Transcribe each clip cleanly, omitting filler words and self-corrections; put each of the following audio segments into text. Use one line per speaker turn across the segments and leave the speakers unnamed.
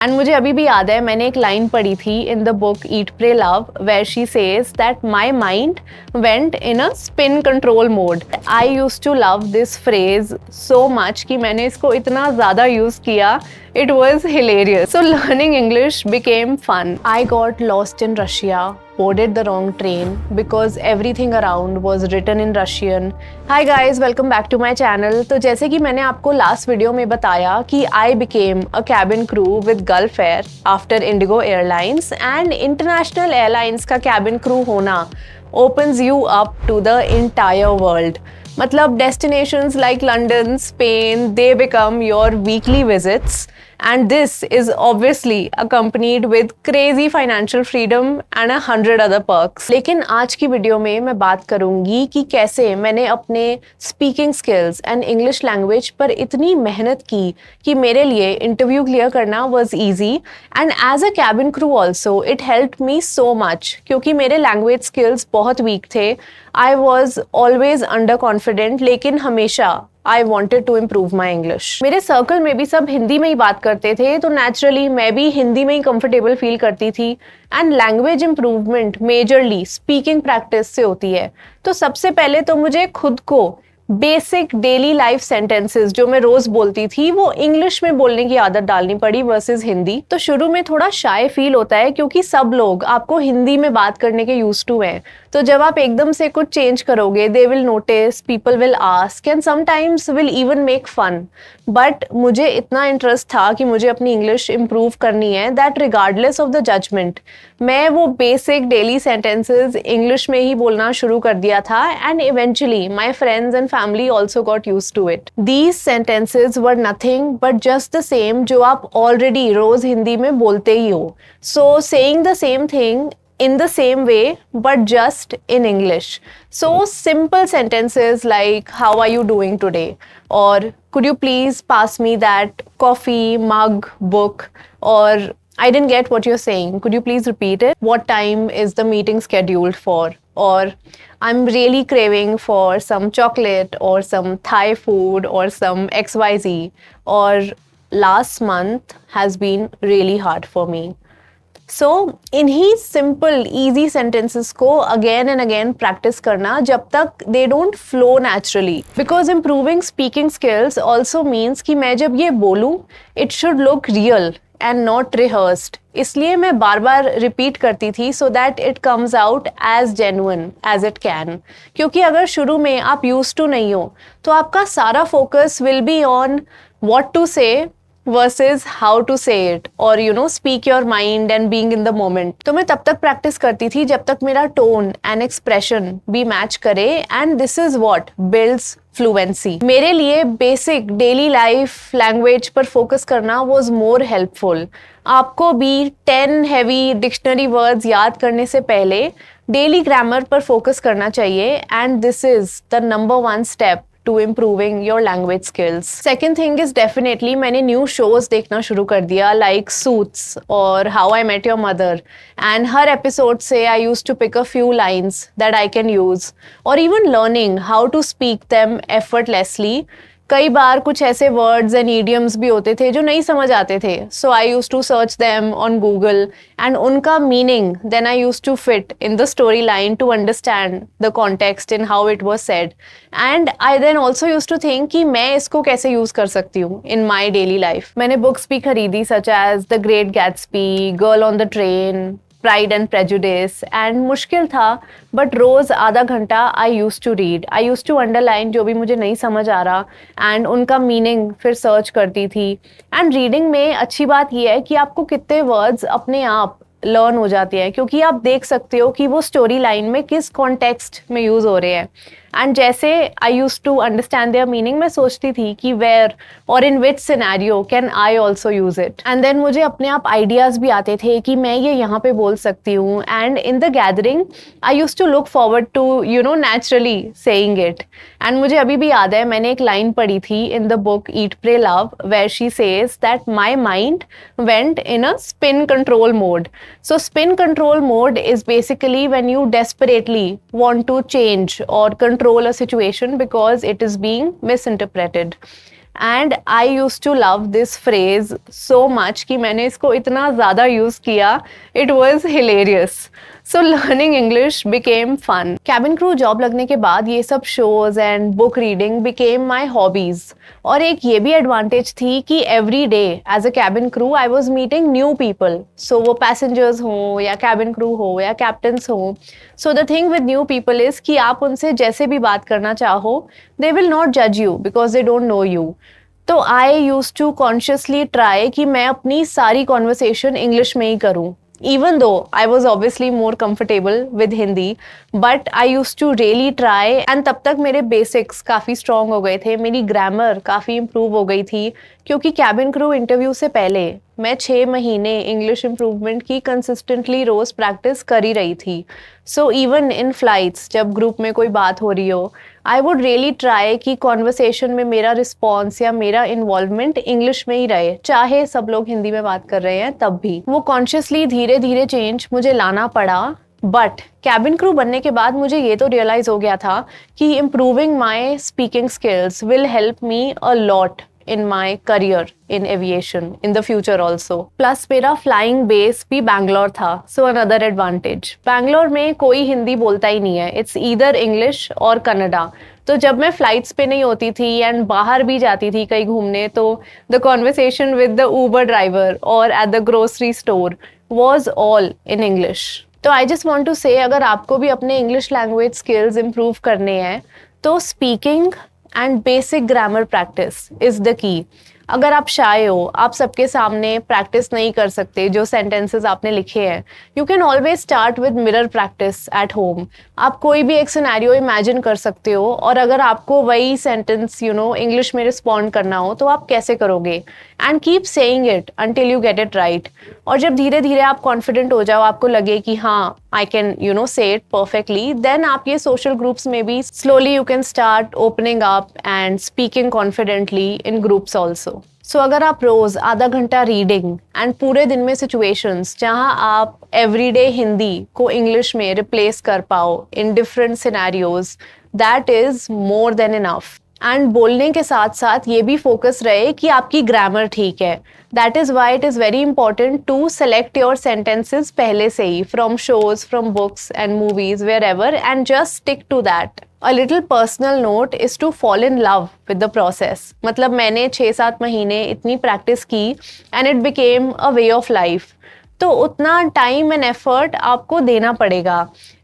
And मुझे अभी भी याद है, मैंने एक लाइन पढ़ी थी in the book eat pray love where she says that my mind went in a spin control mode. I use to love this phrase so much कि मैंने इसको इतना ज़्यादा यूज़ किया. It was hilarious. So learning English became fun. I got lost in Russia, boarded the wrong train because everything around was written in Russian. Hi guys, welcome back to my channel. तो जैसे कि मैंने आपको last video में बताया कि I became a cabin crew with Gulf Air after Indigo Airlines, and international airlines का cabin crew होना opens you up to the entire world. मतलब destinations like London, Spain, they become your weekly visits, and this is obviously accompanied with crazy financial freedom and 100 other perks. लेकिन आज की video में मैं बात करूंगी कि कैसे मैंने अपने speaking skills and English language पर इतनी मेहनत की कि मेरे लिए इंटरव्यू क्लियर करना was easy, and as a cabin crew also it helped me so much क्योंकि मेरे लैंग्वेज स्किल्स बहुत वीक थे. I was always under confident, लेकिन हमेशा I wanted to improve my English. मेरे सर्कल में भी सब हिंदी में ही बात करते थे, तो नेचुरली मैं भी हिंदी में ही कंफर्टेबल फील करती थी. And language improvement majorly speaking practice से होती है. तो सबसे पहले तो मुझे खुद को बेसिक डेली लाइफ सेंटेंसेस जो मैं रोज बोलती थी वो इंग्लिश में बोलने की आदत डालनी पड़ी वर्सेस हिंदी. तो शुरू में थोड़ा शाय फील होता है क्योंकि सब लोग आपको हिंदी में बात करने के यूज्ड टू हैं. तो जब आप एकदम से कुछ चेंज करोगे, they will notice, people will ask and sometimes will even make fun. But मुझे इतना इंटरेस्ट था कि मुझे अपनी इंग्लिश इंप्रूव करनी है that regardless of the judgement मैं वो बेसिक डेली सेंटेंसेस इंग्लिश में ही बोलना शुरू कर दिया था. And eventually my friends and family also got used to it. These sentences were nothing but just the same जो आप ऑलरेडी रोज हिंदी में बोलते ही हो. So saying the same thing in the same way but just in English. So simple sentences like how are you doing today, or could you please pass me that coffee mug, book, or I didn't get what you're saying, could you please repeat it, what time is the meeting scheduled for, or I'm really craving for some chocolate or some Thai food or some XYZ, or last month has been really hard for me. So इन्हीं simple easy sentences को again and again practice करना जब तक they don't flow naturally, because improving speaking skills also means कि मैं जब ये बोलूँ it should look real and not rehearsed. इसलिए मैं बार बार रिपीट करती थी so that it comes out as genuine as it can. क्योंकि अगर शुरू में आप यूज्ड टू नहीं हो तो आपका सारा focus will be on what to say versus how to say it, or you know speak your mind and being in the moment. तो मैं तब तक प्रैक्टिस करती थी जब तक मेरा टोन एंड एक्सप्रेशन भी मैच करे, and this is what builds fluency. मेरे लिए बेसिक डेली लाइफ लैंग्वेज पर फोकस करना वाज मोर हेल्पफुल. आपको भी 10 हैवी डिक्शनरी वर्ड्स याद करने से पहले डेली ग्रामर पर फोकस करना चाहिए, and this is the number 1 step to improving your language skills. Second thing is definitely मैंने new shows देखना शुरू कर दिया like Suits और How I Met Your Mother, and her episode से I used to pick a few lines that I can use, or even learning how to speak them effortlessly. कई बार कुछ ऐसे words and idioms भी होते थे जो नहीं समझ आते थे, so I use to search them on Google and उनका meaning then I use to fit in the story line to understand the context in how it was said. And I then also use to think कि मैं इसको कैसे use कर सकती हूँ in my daily life. मैंने books भी खरीदी such as the great Gatsby, girl on the train, pride and prejudice, and मुश्किल था बट रोज़ आधा घंटा I use to read. I use to underline जो भी मुझे नहीं समझ आ रहा एंड उनका मीनिंग फिर सर्च करती थी. एंड रीडिंग में अच्छी बात यह है कि आपको कितने वर्ड्स अपने आप लर्न हो जाते हैं क्योंकि आप देख सकते हो कि वो स्टोरी लाइन में किस कॉन्टेक्स्ट में यूज़ हो रहे हैं. एंड जैसे I use to understand their meaning, मैं सोचती थी कि वेयर और in which scenario can I also use it. And then मुझे अपने आप आइडियाज भी आते थे कि मैं ये यहाँ पे बोल सकती हूँ, and in the gathering I use to look forward to you know naturally saying it. एंड मुझे अभी भी याद है, मैंने एक लाइन पढ़ी थी in the book eat pray love where she says that my mind went in a spin control mode. So spin control mode is basically when you desperately want to change or control a situation because it is being misinterpreted. And I use to love this phrase so much कि मैंने इसको इतना ज़्यादा use किया, it was hilarious. So learning English became fun. Cabin crew job लगने के बाद ये सब shows and book reading became my hobbies. और एक ये भी एडवांटेज थी कि every day as a cabin crew I was meeting new people. So वो पैसेंजर्स हों या कैबिन क्रू हो या कैप्टन्स हों. So the thing with new people is कि आप उनसे जैसे भी बात करना चाहो, दे विल नॉट जज you because they don't know you. तो आई यूज टू कॉन्शियसली ट्राई कि मैं अपनी सारी कॉन्वर्सेशन इंग्लिश में ही करूँ. Even though I was obviously more comfortable with Hindi, but I used to really try. and तब तक मेरे basics काफ़ी strong हो गए थे, मेरी grammar काफ़ी improve हो गई थी, क्योंकि cabin crew interview से पहले मैं 6 महीने English improvement की consistently रोज़ practice कर ही रही थी. So even in flights जब group में कोई बात हो रही हो, आई वुड रियली ट्राई कि कॉन्वर्सेशन में मेरा रिस्पॉन्स या मेरा इन्वॉल्वमेंट इंग्लिश में ही रहे, चाहे सब लोग हिंदी में बात कर रहे हैं तब भी. वो कॉन्शियसली धीरे धीरे चेंज मुझे लाना पड़ा. बट कैबिन क्रू बनने के बाद मुझे ये तो रियलाइज हो गया था कि improving my speaking skills will help me a lot in my career in aviation in the future also. Plus मेरा flying base भी बैंगलोर था, so another advantage. बैंगलोर में कोई हिंदी बोलता ही नहीं है, it's either English और कन्नड़ा. तो जब मैं फ्लाइट्स पे नहीं होती थी एंड बाहर भी जाती थी कहीं घूमने, तो the conversation with the Uber driver और at the grocery store was all in English. तो आई जस्ट वॉन्ट टू से अगर आपको भी अपने इंग्लिश लैंग्वेज स्किल्स इम्प्रूव करने हैं तो speaking and basic grammar practice is the key. अगर आप शाय हो, आप सबके सामने प्रैक्टिस नहीं कर सकते जो सेंटेंसेस आपने लिखे हैं, you can always start with mirror practice at home. आप कोई भी एक सिनेरियो इमेजिन कर सकते हो और अगर आपको वही सेंटेंस इंग्लिश में रिस्पॉन्ड करना हो तो आप कैसे करोगे. And keep saying it until you get it right. और जब धीरे धीरे आप कॉन्फिडेंट हो जाओ, आपको लगे कि हाँ I can say it perfectly, then आप ये सोशल ग्रुप्स में भी slowly you can start opening up and speaking confidently in groups also. So अगर आप रोज आधा घंटा रीडिंग एंड पूरे दिन में सिचुएशंस जहां आप एवरीडे हिंदी को इंग्लिश में रिप्लेस कर पाओ in different scenarios, that is more than enough. And बोलने के साथ साथ ये भी फोकस रहे कि आपकी ग्रामर ठीक है. That is why it is very important to select your sentences पहले से ही from shows, from books and movies, wherever, and just stick to that. A little personal note is to fall in love with the process. मतलब मैंने 6-7 महीने इतनी practice की and it became a way of life. तो उतना time and effort आपको देना पड़ेगा.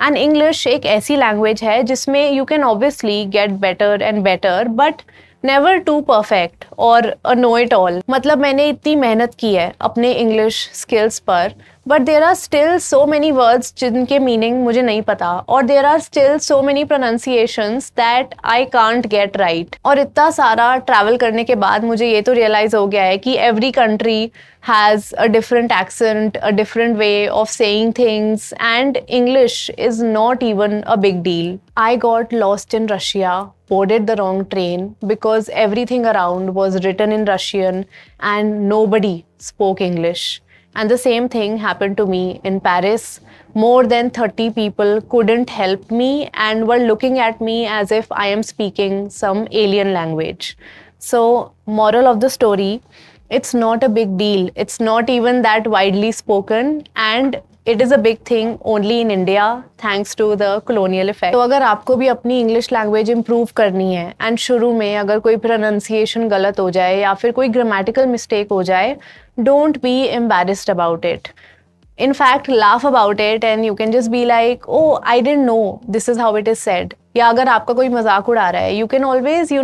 एंड इंग्लिश एक ऐसी लैंग्वेज है जिसमें you can obviously get better and better, but never to perfect और अ नो इट ऑल. मतलब मैंने इतनी मेहनत की है अपने इंग्लिश स्किल्स पर, but there are still so many words जिनके मीनिंग मुझे नहीं पता, और there are still so many pronunciations that I can't get right. और इतना सारा ट्रैवल करने के बाद मुझे ये तो रियलाइज हो गया है कि every country has a different accent, a different way of saying things, and English is not even a big deal. I got lost in Russia, boarded the wrong train because everything around was written in Russian and nobody spoke English. And the same thing happened to me in Paris. More than 30 people couldn't help me and were looking at me as if I am speaking some alien language. So, moral of the story, it's not a big deal. It's not even that widely spoken, and it is a big thing only in India thanks to the colonial effect. तो अगर आपको भी अपनी English language improve करनी है and शुरू में अगर कोई प्रोनाउंसिएशन गलत हो जाए या फिर कोई ग्रामेटिकल मिस्टेक हो जाए, don't be embarrassed about it. In fact, laugh about it and you can just be like, oh, I didn't know this is how it is said. या अगर आपका कोई मजाक उड़ा रहा है, you can always,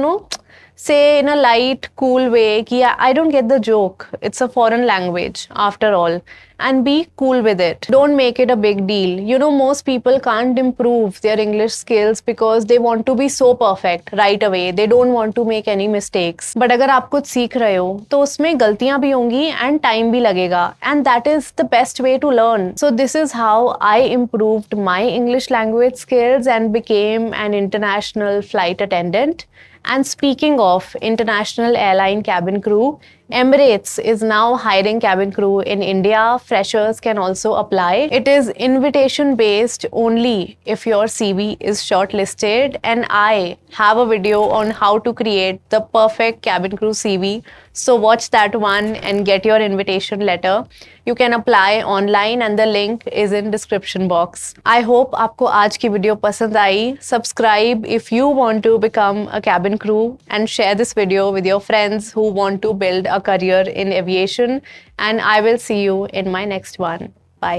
say in a light, cool way कि I don't get the joke. It's a foreign language after all. And be cool with it. Don't make it a big deal. Most people can't improve their English skills because they want to be so perfect right away. They don't want to make any mistakes. But अगर आप कुछ सीख रहे हो तो उसमें गलतियां भी होंगी and time भी लगेगा. And that is the best way to learn. So this is how I improved my English language skills and became an international flight attendant. And speaking of international airline cabin crew, Emirates is now hiring cabin crew in India. Freshers can also apply. It is invitation based only if your CV is shortlisted. And I have a video on how to create the perfect cabin crew CV. So watch that one and get your invitation letter. You can apply online and the link is in description box. I hope आपको आज की video पसंद आई. Subscribe if you want to become a cabin crew and share this video with your friends who want to build a career in aviation. And I will see you in my next one.